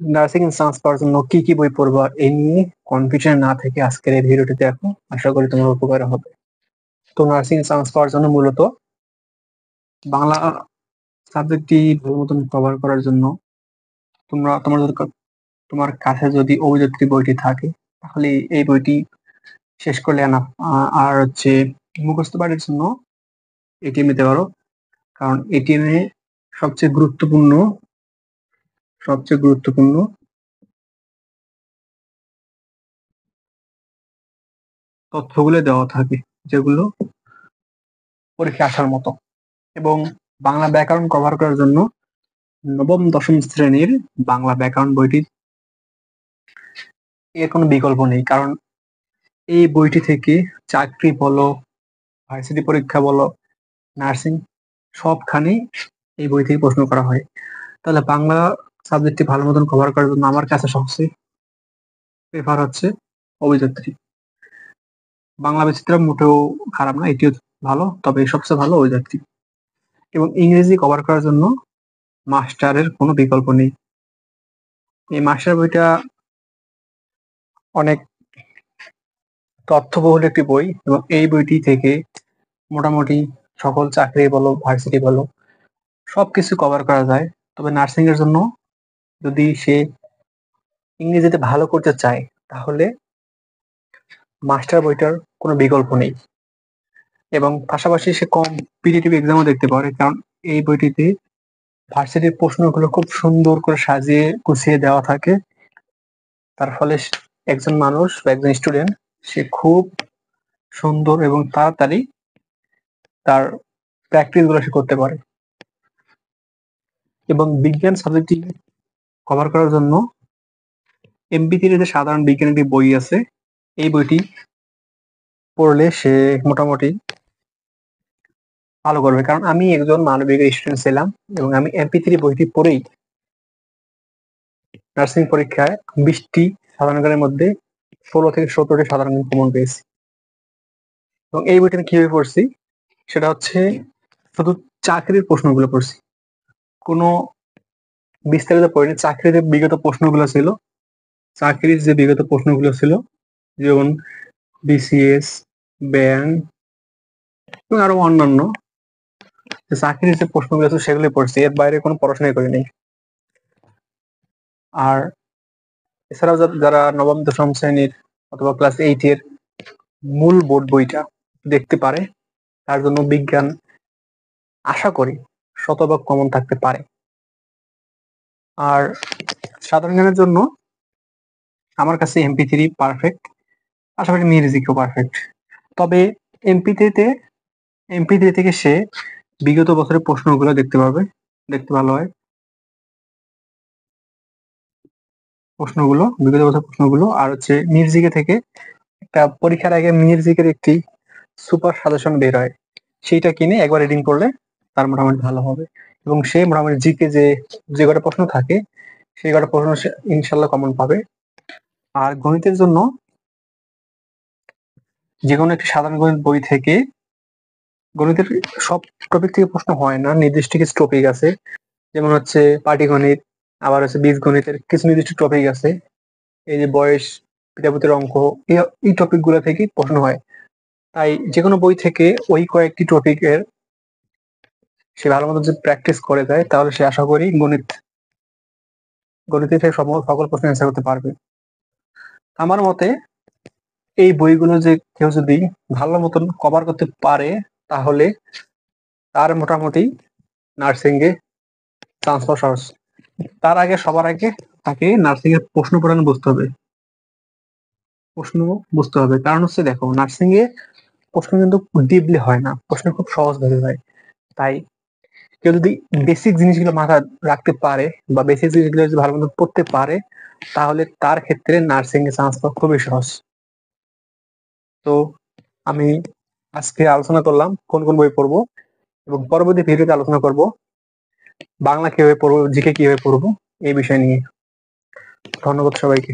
Nursing chance পাওয়ার জন্য কি কি বই পড়বা এই নিয়ে কনফিউশন না থেকে আজকের এই ভিডিওটি দেখো, আশা করি তোমার উপকার হবে। তো নার্সিং চান্স পাওয়ার জন্য মূলত বাংলা সাবজেক্টটি ভালো মতন কভার করার জন্য তোমরা তোমার যদি তোমার কাছে যদি অভিযাত্রী বইটি থাকে তাহলে এই বইটি শেষ করলে না। আর হচ্ছে মুখস্থ পাঠের জন্য এটিএম নিতে পারো, কারণ এটিএম এ সবচেয়ে গুরুত্বপূর্ণ সবচেয়ে গুরুত্বপূর্ণ তথ্যগুলো দেওয়া থাকে, যেগুলো পরীক্ষা আসার মতো। এবং বাংলা ব্যাকরণ কভার করার জন্য নবম দশম শ্রেণীর বাংলা ব্যাকরণ বইটি এর কোনো বিকল্প নেই, কারণ এই বইটি থেকে চাকরি বলো, ভার্সিটি পরীক্ষা বলো, নার্সিং সবখানে এই বই থেকে প্রশ্ন করা হয়। তাহলে বাংলা সাবজেক্টটি ভালো মতন কভার করার জন্য আমার কাছে সবচেয়ে প্রেফার হচ্ছে অভিযাত্রী। বাংলা বিচিত্রা মোটেও খারাপ না, এটিও ভালো, তবে সবচেয়ে ভালো অভিযাত্রী। এবং ইংরেজি কভার করার জন্য মাস্টারের কোনো বিকল্প নেই। এই মাস্টার বইটা অনেক তথ্যবহুল একটি বই, এবং এই বইটি থেকে মোটামুটি সকল চাকরি বলো, ভার্সিটি বলো, সবকিছু কভার করা যায়। তবে নার্সিং এর জন্য যদি সে ইংরেজিতে ভালো করতে চায় তাহলে মাস্টার বইটার কোনো বিকল্প নেই। এবং পাশাপাশি সে কম্পিটিটিভ এক্সামও দেখতে পারে, কারণ এই বইটিতে ভার্সিটির প্রশ্নগুলো খুব সুন্দর করে সাজিয়ে গুছিয়ে দেওয়া থাকে। তার ফলে একজন মানুষ বা একজন স্টুডেন্ট সে খুব সুন্দর এবং তাড়াতাড়ি তার প্র্যাকটিস গুলো সে করতে পারে। এবং বিজ্ঞান সাবজেক্টটি কভার করার জন্য এমপি3 সাধারণ বিজ্ঞান একটি বই আছে, এই বইটি পড়লে সে মোটামুটি ভালো করবে। কারণ আমি একজন মানবিকের স্টুডেন্ট ছিলাম এবং আমি এমপি3 বইটি পড়েই নার্সিং পরীক্ষায় 20টি সাধারণ জ্ঞানের মধ্যে 16 থেকে 17টি সাধারণ জ্ঞান কমন পেয়েছি। এবং এই বইটা আমি কিভাবে পড়ছি সেটা হচ্ছে শুধু চাকরির প্রশ্নগুলো পড়ছি, কোনো বিস্তারিত পড়িনি। চাকরির যে বিগত প্রশ্নগুলো ছিল, যেমন বিসিএস, ব্যাংক এবং আরো অন্যান্য চাকরির যে প্রশ্নগুলো আছে সেগুলো পড়ছি, এর বাইরে কোনো পড়াশোনাই করিনি। আর এছাড়াও যারা নবম দশম শ্রেণীর অথবা ক্লাস 8 এর মূল বোর্ড বইটা দেখতে পারে, তার জন্য বিজ্ঞান আশা করি শতভাগ কমন থাকতে পারে। আর সাধারণ জ্ঞানের জন্য আমার কাছে এমপি3 পারফেক্ট, পাশাপাশি মিউজিকও পারফেক্ট। তবে এমপি3 থেকে সে বিগত বছরের প্রশ্নগুলো দেখতে পারবে, দেখতে ভালো হয় বিগত বছরের প্রশ্নগুলো। আর হচ্ছে মিউজিকে থেকে একটা পরীক্ষার আগে মিউজিকের একটি সুপার সাজেশন বের হয়, সেইটা কিনে একবার রিডিং করলে তার মোটামুটি ভালো হবে। এবং সে মোটামুটি জিকে যে কটা প্রশ্ন থাকে সেই কটা প্রশ্ন সে ইনশাল্লাহ কমন পাবে। আর গণিতের জন্য যে কোনো একটি সাধারণ গণিত বই থেকে, গণিতের সব টপিক থেকে প্রশ্ন হয় না, নির্দিষ্ট কিছু টপিক আছে, যেমন হচ্ছে পাটিগণিত, আবার হচ্ছে বীজগণিতের কিছু নির্দিষ্ট টপিক আছে, এই যে বয়স, পিতাপুতের অঙ্ক, এই টপিক গুলো থেকে প্রশ্ন হয়। তাই যে কোনো বই থেকে ওই কয়েকটি টপিকের সে ভালো মতো যদি প্র্যাকটিস করে যায় তাহলে সে আশা করি গণিতের থেকে সকল প্রশ্ন অ্যান্সার করতে পারবে। আমার মতে এই বইগুলো যে কেউ যদি ভালো মতন কভার করতে পারে তাহলে তার মোটামুটি নার্সিং এ চান্স পাওয়া সহজ। তার আগে সবার আগে তাকে নার্সিং এর প্রশ্ন বুঝতে হবে। কারণ হচ্ছে দেখো, নার্সিং এ প্রশ্ন কিন্তু ডিপলি হয় না, প্রশ্ন খুব সহজ ভাবে হয়। তাই কেউ যদি বেসিক জিনিসগুলো মাথায় রাখতে পারে বা বেসিক জিনিসগুলো যদি ভালো মতো পড়তে পারে তাহলে তার ক্ষেত্রে নার্সিং এ চান্স পাওয়া খুবই সহজ। তো আমি আজকে আলোচনা করলাম কোন কোন বই পড়বো, এবং পরবর্তী ভিডিওতে আলোচনা করব বাংলা কিভাবে পড়বো, জিকে কিভাবে পড়বো, এই বিষয় নিয়ে। ধন্যবাদ সবাইকে।